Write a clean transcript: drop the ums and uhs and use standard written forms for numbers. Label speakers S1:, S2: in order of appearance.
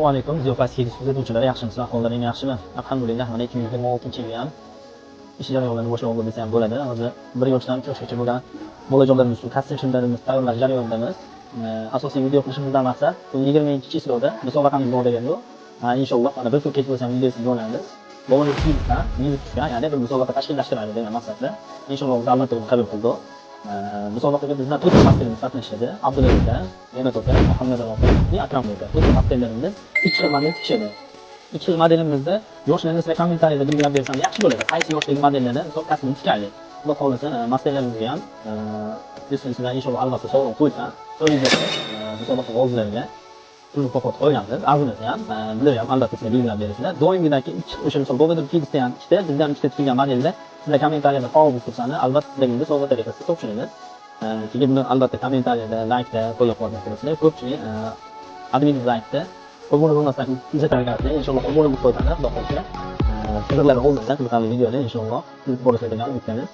S1: Assalomu alaykum. Ziyofasi kuzatuvchilar, yaxshimisizlar? Ahvollaring yaxshimi? Alhamdulillah, mana 2026-yil ham ish jarayonlari boshlab bo'lsa ham bo'ladi. Hozir 1 yoshdan 3 yoshgacha bo'lgan bolajonlarimiz uchun kasb shimlarimizni tayyorlash jarayonidamiz. Asosiy video qilishimizdan maqsad 22-chisilovda musobaqamiz bor ekan-ku. Inshaalloh mana bir kun kech bo'lsa ham videosini joylaymiz. Bolalar uchun minus tushgan, ya'ni bir musobaqa tashkillashtiradi degan maqsadda. Inshaalloh albatta buni qabul qildik. Musobaqaga bizdan 4 masterimiz qatnashadi. Abdulaziz, Ne'mat aka, Muhammad aka, Akram aka. 4 masterlarimiz 2 xil model tikishadi. 2 xil modelimizda yoshlarni sizlar kommentariyada bildirib bersam yaxshi bo'ladi. Qaysi yoshdagi modellarni musobaqasini tikaylik. Xudo xolasa masterlarimizga ham sizlar inshaalloh albatta sovg'a qo'ysa, musobaqa g'oliblariga pul mukofot qo'yamiz. Arzunasi ham, bular ham albatta sizlar bildirib bersizlar. Doimgidagi o'sha misol Bobador Kidsda ham ikkita, bizda ham ikkita tikilgan modellar sizlar kommentariyada qolib tursangiz, albatta sizlarga sovg'a tariqasida topshiramiz. Keyin buni albatta kommentariyada, like da qo'llab-quvvatlash kerak. Ko'pchilik admin like da obuna bo'lmasdan kuzatadiganlar inshaalloh obuna bo'lib qo'yadilar, xudo xolasa. Sizlarga o'zingizdan qiziqarli videolar inshaalloh sizga ko'rsatadigan umidamiz.